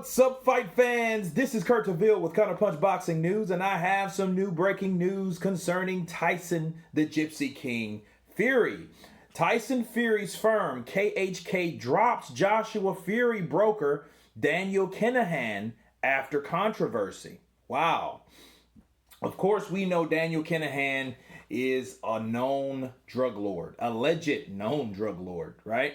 What's up, fight fans? This is Kurt DeVille with Counterpunch Boxing News, and I have some new breaking news concerning Tyson the Gypsy King Fury. Tyson Fury's firm, KHK, drops Joshua Fury broker Daniel Kinahan after controversy. Wow. Of course, we know Daniel Kinahan is a known drug lord, alleged known drug lord, right?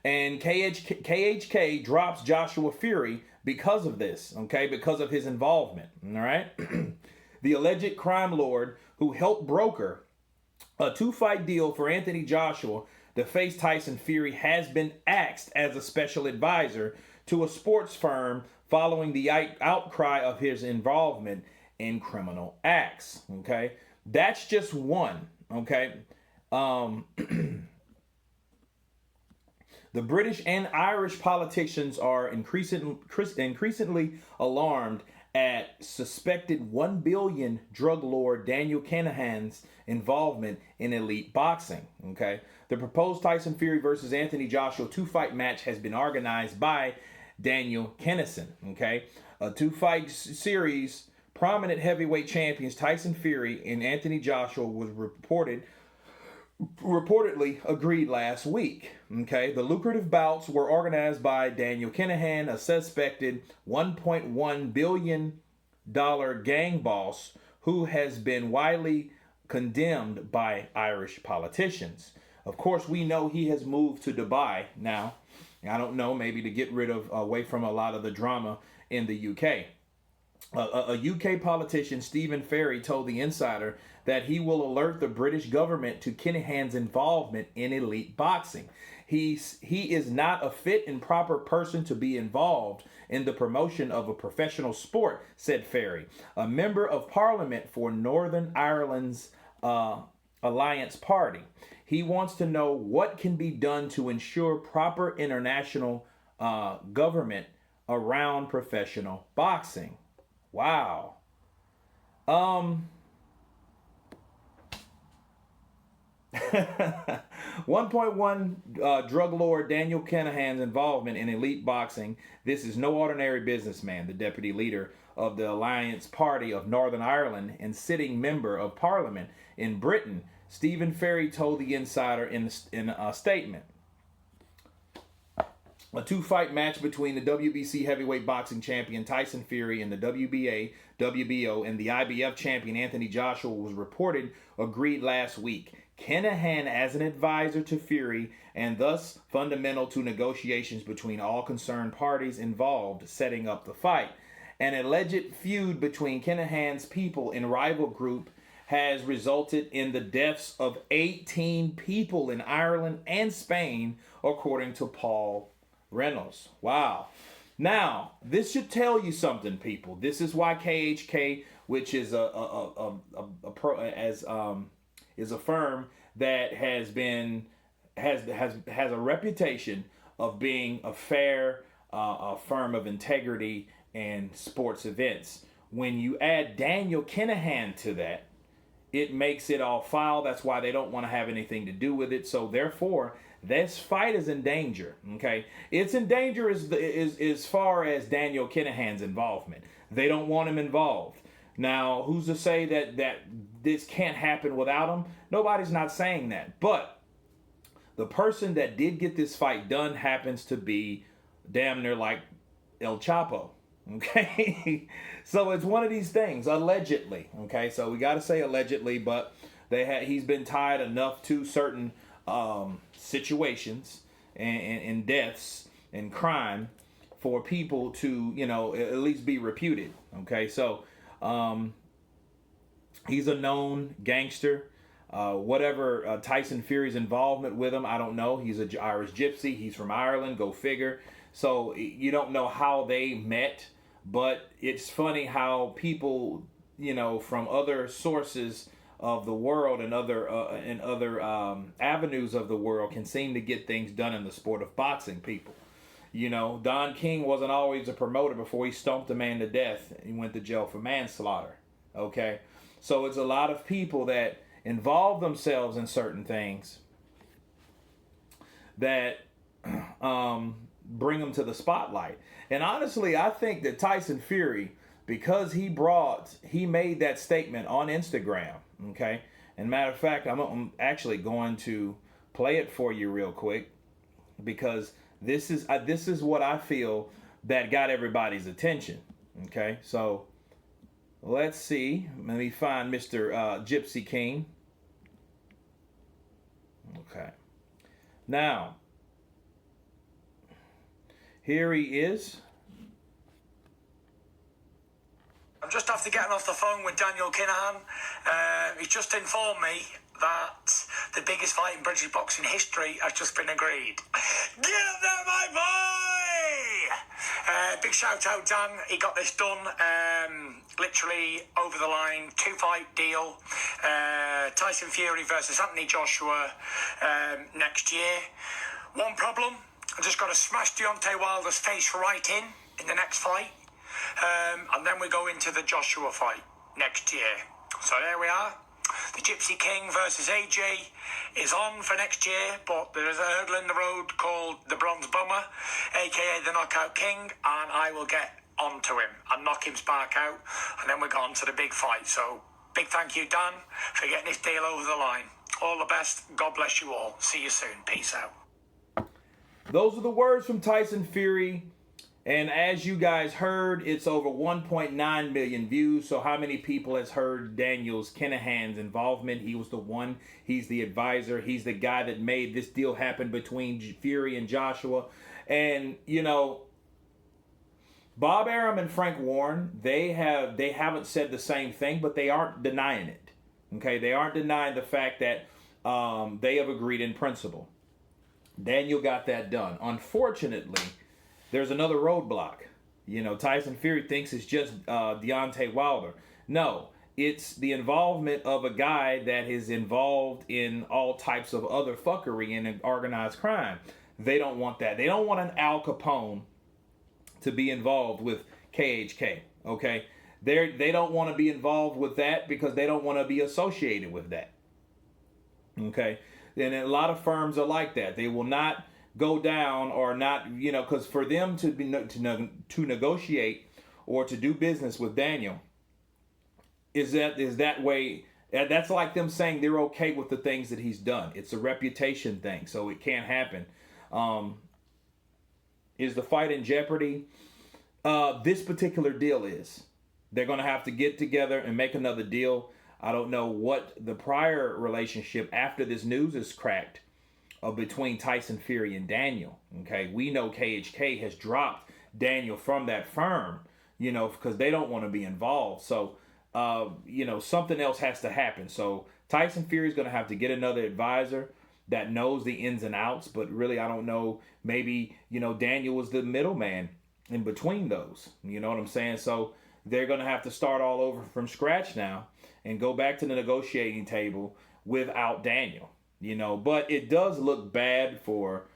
And KHK drops Joshua Fury because of this, okay? Because of his involvement, all right? The alleged crime lord who helped broker a 2-fight deal for Anthony Joshua to face Tyson Fury has been axed as a special advisor to a sports firm following the outcry of his involvement in criminal acts, okay? That's just one, okay? The British and Irish politicians are increasingly alarmed at suspected $1 billion drug lord Daniel Kinahan's involvement in elite boxing. Okay, the proposed Tyson Fury versus Anthony Joshua 2-fight match has been organized by Daniel Kinahan. Okay, a 2-fight series. Prominent heavyweight champions Tyson Fury and Anthony Joshua was reportedly agreed last week. Okay, the lucrative bouts were organized by Daniel Kinahan, a suspected $1.1 billion gang boss who has been widely condemned by Irish politicians. Of course, we know he has moved to Dubai now. I don't know, maybe to get rid of, away from a lot of the drama in the UK. A UK politician, Stephen Ferry, told The Insider that he will alert the British government to Kinahan's involvement in elite boxing. He is not a fit and proper person to be involved in the promotion of a professional sport, said Ferry, a member of Parliament for Northern Ireland's Alliance Party. He wants to know what can be done to ensure proper international government around professional boxing. Wow. 1.1 drug lord Daniel Kinahan's involvement in elite boxing. This is no ordinary businessman, the deputy leader of the Alliance Party of Northern Ireland and sitting member of Parliament in Britain, Stephen Ferry told The Insider in a statement. A 2-fight match between the WBC heavyweight boxing champion Tyson Fury and the WBA, WBO, and the IBF champion Anthony Joshua was agreed last week. Kinahan as an advisor to Fury and thus fundamental to negotiations between all concerned parties involved setting up the fight. An alleged feud between Kinahan's people and rival group has resulted in the deaths of 18 people in Ireland and Spain, according to Paul Reynolds. Wow. Now, this should tell you something, people. This is why KHK, which is a firm that has a reputation of being a fair a firm of integrity and sports events. When you add Daniel Kinahan to that, it makes it all foul. That's why they don't want to have anything to do with it. So therefore, this fight is in danger. Okay, it's in danger as far as Daniel Kinahan's involvement. They don't want him involved. Now, who's to say that this can't happen without him? Nobody's not saying that. But the person that did get this fight done happens to be damn near like El Chapo. Okay, so it's one of these things, allegedly. Okay, so we got to say allegedly, but he's been tied enough to certain situations and deaths and crime for people to, at least be reputed. Okay, so he's a known gangster. Whatever Tyson Fury's involvement with him, I don't know. He's an Irish gypsy. He's from Ireland. Go figure. So you don't know how they met, but it's funny how people, from other sources of the world and other avenues of the world can seem to get things done in the sport of boxing. People, Don King wasn't always a promoter before he stomped a man to death and he went to jail for manslaughter. Okay, so it's a lot of people that involve themselves in certain things that bring him to the spotlight. And honestly, I think that Tyson Fury, because he made that statement on Instagram, okay? And matter of fact, I'm actually going to play it for you real quick, because this is what I feel that got everybody's attention. Okay, so let's see. Let me find Mr. Gypsy King. Okay, now here he is. I'm just after getting off the phone with Daniel Kinahan. He's just informed me that the biggest fight in British boxing history has just been agreed. Get up there, my boy! Big shout out, Dan. He got this done literally over the line. 2-fight deal. Tyson Fury versus Anthony Joshua next year. One problem, I just got to smash Deontay Wilder's face right in the next fight. And then we go into the Joshua fight next year. So there we are. The Gypsy King versus AJ is on for next year, but there is a hurdle in the road called the Bronze Bomber, aka the Knockout King, and I will get onto him and knock him spark out, and then we go on to the big fight. So big thank you, Dan, for getting this deal over the line. All the best. God bless you all. See you soon. Peace out. Those are the words from Tyson Fury. And as you guys heard, it's over 1.9 million views. So how many people has heard Daniel's Kinahan's involvement? He was the one. He's the advisor. He's the guy that made this deal happen between Fury and Joshua. And, you know, Bob Arum and Frank Warren, they haven't said the same thing, but they aren't denying it. Okay, they aren't denying the fact that they have agreed in principle. Daniel got that done. Unfortunately, there's another roadblock. You know, Tyson Fury thinks it's just Deontay Wilder. No, it's the involvement of a guy that is involved in all types of other fuckery and organized crime. They don't want that. They don't want an Al Capone to be involved with KHK, okay? They don't want to be involved with that because they don't want to be associated with that, okay? And a lot of firms are like that. They will not go down or not, you know, because for them to negotiate or to do business with Daniel is that way. That's like them saying they're okay with the things that he's done. It's a reputation thing, so it can't happen. Is the fight in jeopardy? This particular deal is. They're going to have to get together and make another deal. I don't know what the prior relationship after this news is cracked between Tyson Fury and Daniel. Okay, we know KHK has dropped Daniel from that firm, you know, because they don't want to be involved. So, you know, something else has to happen. So Tyson Fury is going to have to get another advisor that knows the ins and outs. But really, I don't know. Maybe, you know, Daniel was the middleman in between those. You know what I'm saying? So they're going to have to start all over from scratch now and go back to the negotiating table without Daniel. You know, but it does look bad for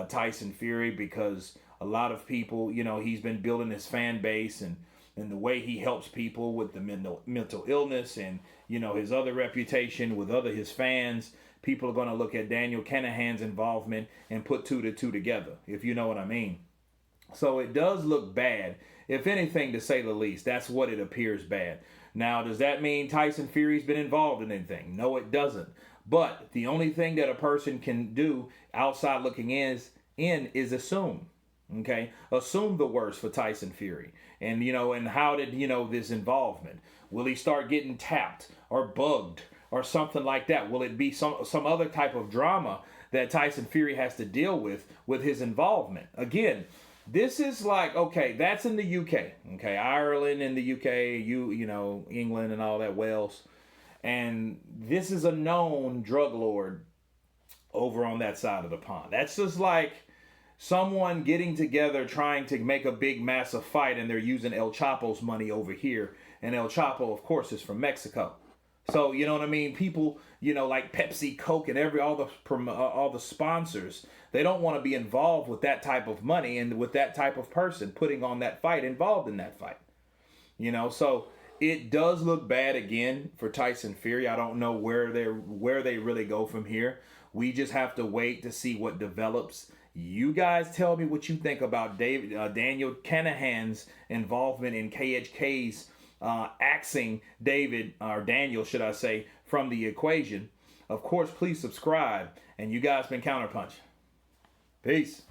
Tyson Fury because a lot of people, you know, he's been building his fan base and the way he helps people with the mental illness and, you know, his other reputation with his fans. People are going to look at Daniel Kinahan's involvement and put two to two together, if you know what I mean. So it does look bad, if anything, to say the least. That's what it appears bad. Now, does that mean Tyson Fury's been involved in anything? No, it doesn't. But the only thing that a person can do outside looking in is assume. Okay? Assume the worst for Tyson Fury. And, you know, and how did, you know, this involvement? Will he start getting tapped or bugged or something like that? Will it be some other type of drama that Tyson Fury has to deal with his involvement? Again, this is like, okay, that's in the UK. Okay, Ireland and the UK, you know, England and all that, Wales. And this is a known drug lord over on that side of the pond. That's just like someone getting together trying to make a big, massive fight, and they're using El Chapo's money over here. And El Chapo, of course, is from Mexico. So, you know what I mean? People, you know, like Pepsi, Coke, and all the sponsors, they don't want to be involved with that type of money and with that type of person putting on that fight, involved in that fight. You know, so it does look bad again for Tyson Fury. I don't know where they really go from here. We just have to wait to see what develops You guys tell me what you think about Daniel Kinahan's involvement in KHK's axing David, or Daniel, should I say, from the equation. Of course, please subscribe. And you guys been Counterpunch. Peace.